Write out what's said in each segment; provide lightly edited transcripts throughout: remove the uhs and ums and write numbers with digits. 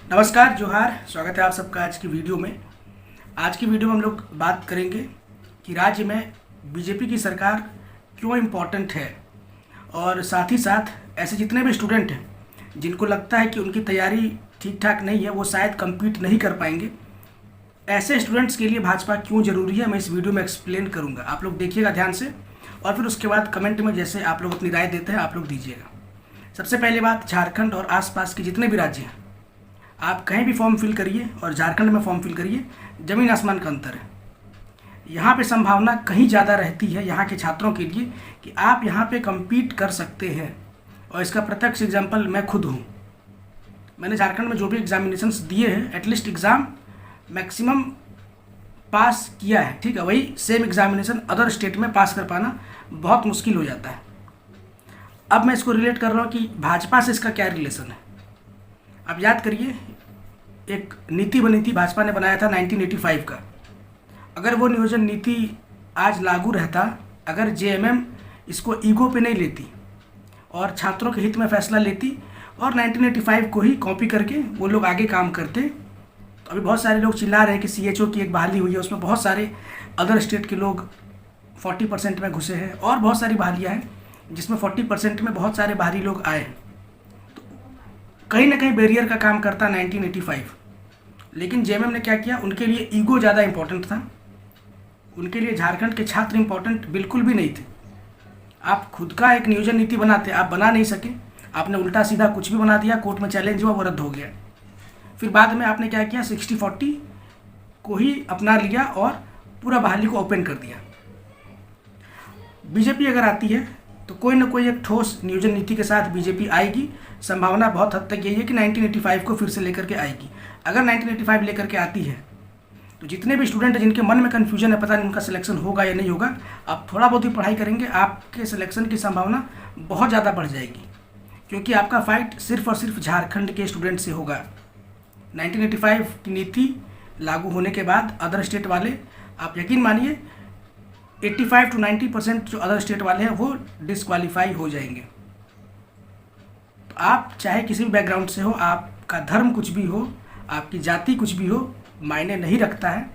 नमस्कार, जोहार। स्वागत है आप सबका आज की वीडियो में। आज की वीडियो में हम लोग बात करेंगे कि राज्य में बीजेपी की सरकार क्यों इम्पोर्टेंट है, और साथ ही साथ ऐसे जितने भी स्टूडेंट हैं जिनको लगता है कि उनकी तैयारी ठीक ठाक नहीं है, वो शायद कम्पीट नहीं कर पाएंगे, ऐसे स्टूडेंट्स के लिए भाजपा क्यों ज़रूरी है, मैं इस वीडियो में एक्सप्लेन करूँगा। आप लोग देखिएगा ध्यान से, और फिर उसके बाद कमेंट में जैसे आप लोग अपनी राय देते हैं आप लोग दीजिएगा। सबसे पहले बात, झारखंड और आसपास के जितने भी राज्य हैं, आप कहीं भी फॉर्म फिल करिए और झारखंड में फॉर्म फिल करिए, ज़मीन आसमान का अंतर है। यहाँ पे संभावना कहीं ज़्यादा रहती है यहाँ के छात्रों के लिए कि आप यहाँ पे कम्पीट कर सकते हैं, और इसका प्रत्यक्ष एग्जाम्पल मैं खुद हूँ। मैंने झारखंड में जो भी एग्जामिनेशंस दिए हैं, एटलीस्ट एग्ज़ाम मैक्सिमम पास किया है, ठीक है। वही सेम एग्जामिनेशन अदर स्टेट में पास कर पाना बहुत मुश्किल हो जाता है। अब मैं इसको रिलेट कर रहा हूँ कि भाजपा से इसका क्या रिलेशन है। अब याद करिए, एक नीति बनी थी, भाजपा ने बनाया था 1985 का। अगर वो नियोजन नीति आज लागू रहता, अगर जेएमएम इसको ईगो पे नहीं लेती और छात्रों के हित में फैसला लेती और 1985 को ही कॉपी करके वो लोग आगे काम करते, तो अभी बहुत सारे लोग चिल्ला रहे हैं कि सीएचओ की एक बहाली हुई है, उसमें बहुत सारे अदर स्टेट के लोग 40% में घुसे हैं, और बहुत सारी बहालियाँ हैं जिसमें 40% में बहुत सारे बाहरी लोग आए हैं। कहीं ना कहीं बैरियर का काम करता 1985। लेकिन जेएमएम ने क्या किया, उनके लिए ईगो ज़्यादा इंपॉर्टेंट था, उनके लिए झारखंड के छात्र इंपॉर्टेंट बिल्कुल भी नहीं थे। आप खुद का एक नियोजन नीति बनाते, आप बना नहीं सके, आपने उल्टा सीधा कुछ भी बना दिया, कोर्ट में चैलेंज हुआ, वो रद्द हो गया। फिर बाद में आपने क्या किया, 60-40 को ही अपना लिया और पूरा बहाली को ओपन कर दिया। बीजेपी अगर आती है तो कोई ना कोई एक ठोस नियोजन नीति के साथ बीजेपी आएगी। संभावना बहुत हद तक यही है कि 1985 को फिर से लेकर के आएगी। अगर 1985 लेकर के आती है तो जितने भी स्टूडेंट हैं जिनके मन में कन्फ्यूजन है, पता नहीं उनका सिलेक्शन होगा या नहीं होगा, आप थोड़ा बहुत ही पढ़ाई करेंगे, आपके सिलेक्शन की संभावना बहुत ज़्यादा बढ़ जाएगी, क्योंकि आपका फाइट सिर्फ और सिर्फ झारखंड के स्टूडेंट से होगा। 1985 की नीति लागू होने के बाद अदर स्टेट वाले, आप यकीन मानिए 85 to 90% जो अदर स्टेट वाले हैं वो डिस्क्वालीफाई हो जाएंगे। तो आप चाहे किसी भी बैकग्राउंड से हो, आपका धर्म कुछ भी हो, आपकी जाति कुछ भी हो, मायने नहीं रखता है।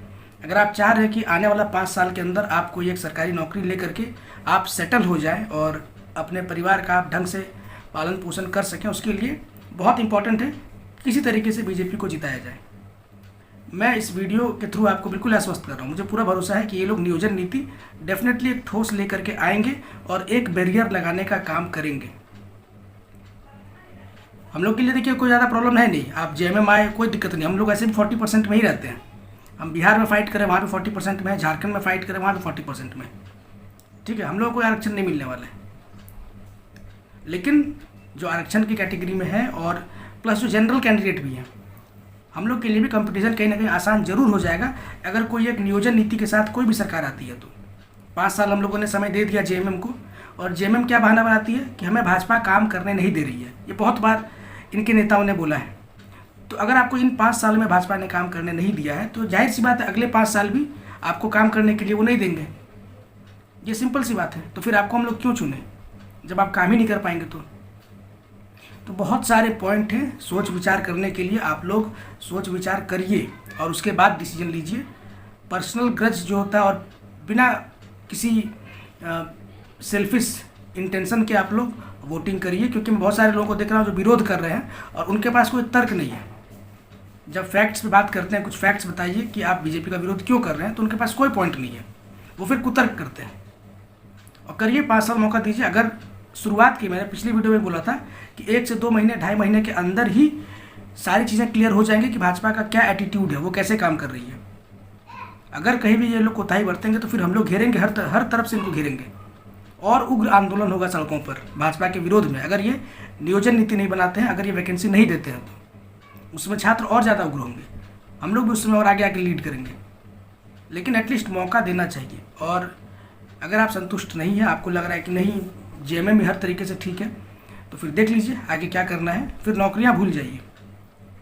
अगर आप चाह रहे हैं कि आने वाला 5 साल के अंदर आप कोई एक सरकारी नौकरी ले करके आप सेटल हो जाएं और अपने परिवार का आप ढंग से पालन पोषण कर सकें, उसके लिए बहुत इंपॉर्टेंट है किसी तरीके से बीजेपी को जिताया जाए। मैं इस वीडियो के थ्रू आपको बिल्कुल आश्वस्त कर रहा हूँ, मुझे पूरा भरोसा है कि ये लोग नियोजन नीति डेफिनेटली एक ठोस लेकर के आएंगे और एक बैरियर लगाने का काम करेंगे। हम लोग के लिए देखिए कोई ज़्यादा प्रॉब्लम है नहीं, आप जेएमएम आए कोई दिक्कत नहीं, हम लोग ऐसे भी 40% में ही रहते हैं। हम बिहार में फाइट करें वहाँ पे 40% में है, झारखंड में फाइट करें वहाँ पे 40% में, ठीक है। हम लोगों को आरक्षण नहीं मिलने वाला है। लेकिन जो आरक्षण की कैटेगरी में है और प्लस जो जनरल कैंडिडेट भी हैं, हम लोग के लिए भी कंपटीशन कहीं ना कहीं आसान जरूर हो जाएगा अगर कोई एक नियोजन नीति के साथ कोई भी सरकार आती है तो। 5 साल हम लोगों ने समय दे दिया जेएमएम को, और जेएमएम क्या बहाना बनाती है कि हमें भाजपा काम करने नहीं दे रही है। ये बहुत बार इनके नेताओं ने बोला है। तो अगर आपको इन 5 साल में भाजपा ने काम करने नहीं दिया है तो जाहिर सी बात है अगले 5 साल भी आपको काम करने के लिए वो नहीं देंगे। ये सिंपल सी बात है। तो फिर आपको हम लोग क्यों चुने जब आप काम ही नहीं कर पाएंगे तो बहुत सारे पॉइंट हैं सोच विचार करने के लिए। आप लोग सोच विचार करिए और उसके बाद डिसीजन लीजिए। पर्सनल ग्रज जो होता है और बिना किसी सेल्फिश इंटेंशन के आप लोग वोटिंग करिए, क्योंकि मैं बहुत सारे लोगों को देख रहा हूँ जो विरोध कर रहे हैं और उनके पास कोई तर्क नहीं है। जब फैक्ट्स पे बात करते हैं, कुछ फैक्ट्स बताइए कि आप बीजेपी का विरोध क्यों कर रहे हैं, तो उनके पास कोई पॉइंट नहीं है, वो फिर कुतर्क करते हैं। और करिए, 5 साल मौका दीजिए। अगर शुरुआत की, मैंने पिछली वीडियो में बोला था कि 1 से 2 महीने 2.5 महीने के अंदर ही सारी चीज़ें क्लियर हो जाएंगी कि भाजपा का क्या एटीट्यूड है, वो कैसे काम कर रही है। अगर कहीं भी ये लोग कोताही बरतेंगे तो फिर हम लोग घेरेंगे, हर तरफ से इनको घेरेंगे और उग्र आंदोलन होगा सड़कों पर भाजपा के विरोध में। अगर ये नियोजन नीति नहीं बनाते हैं, अगर ये वैकेंसी नहीं देते हैं तो उसमें छात्र और ज़्यादा उग्र होंगे, हम लोग भी उसमें और आगे आगे लीड करेंगे। लेकिन एटलीस्ट मौका देना चाहिए। और अगर आप संतुष्ट नहीं है, आपको लग रहा है कि नहीं जेएमएम भी हर तरीके से ठीक है, तो फिर देख लीजिए आगे क्या करना है। फिर नौकरियां भूल जाइए,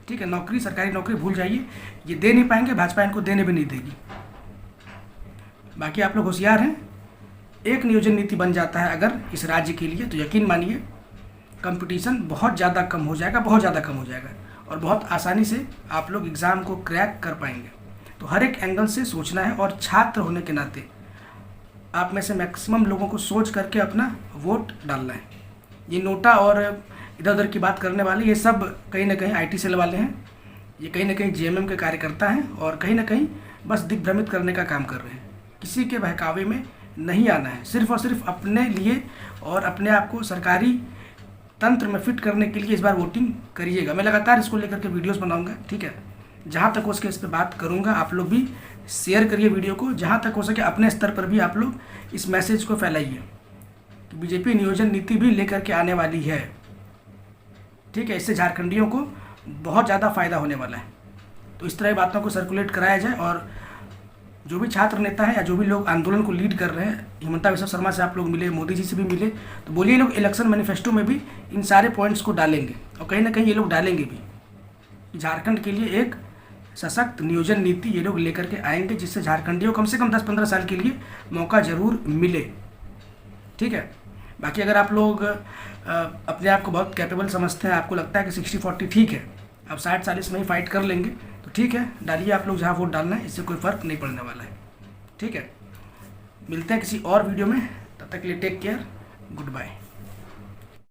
ठीक है, नौकरी, सरकारी नौकरी भूल जाइए। ये दे नहीं पाएंगे, भाजपा इनको देने भी नहीं देगी। बाकी आप लोग होशियार हैं। एक नियोजन नीति बन जाता है अगर इस राज्य के लिए, तो यकीन मानिए कंपटीशन बहुत ज़्यादा कम हो जाएगा, बहुत ज़्यादा कम हो जाएगा। और बहुत आसानी से आप लोग एग्ज़ाम को क्रैक कर पाएंगे। तो हर एक एंगल से सोचना है और छात्र होने के नाते आप में से मैक्सिमम लोगों को सोच करके अपना वोट डालना है। ये नोटा और इधर उधर की बात करने वाले ये सब कहीं ना कहीं IT सेल वाले हैं, ये कहीं ना कहीं JMM के कार्यकर्ता हैं और कहीं ना कहीं बस दिग्भ्रमित करने का काम कर रहे हैं। किसी के बहकावे में नहीं आना है, सिर्फ और सिर्फ अपने लिए और अपने आप को सरकारी तंत्र में फिट करने के लिए इस बार वोटिंग करिएगा। मैं लगातार इसको लेकर के वीडियोस बनाऊंगा, ठीक है। जहाँ तक हो सके इस पर बात करूँगा, आप लोग भी शेयर करिए वीडियो को, जहाँ तक हो सके अपने स्तर पर भी आप लोग इस मैसेज को फैलाइए कि बीजेपी नियोजन नीति भी लेकर के आने वाली है, ठीक है। इससे झारखंडियों को बहुत ज़्यादा फ़ायदा होने वाला है। तो इस तरह की बातों को सर्कुलेट कराया जाए और जो भी छात्र नेता हैं या जो भी लोग आंदोलन को लीड कर रहे हैं, हिमंता बिस्वा शर्मा से आप लोग मिले, मोदी जी से भी मिले, तो बोलिए लोग इलेक्शन मैनिफेस्टो में भी इन सारे पॉइंट्स को डालेंगे और कहीं ना कहीं ये लोग डालेंगे भी कि झारखंड के लिए एक सशक्त नियोजन नीति ये लोग लेकर के आएंगे, जिससे झारखंडियों कम से कम 10-15 साल के लिए मौका ज़रूर मिले, ठीक है। बाकी अगर आप लोग अपने आप को बहुत कैपेबल समझते हैं, आपको लगता है कि 60-40 ठीक है, अब 60-40 में ही फाइट कर लेंगे, तो ठीक है, डालिए आप लोग जहाँ वोट डालना है, इससे कोई फ़र्क नहीं पड़ने वाला है, ठीक है। मिलते हैं किसी और वीडियो में, तब तक के लिए टेक केयर, गुड बाय।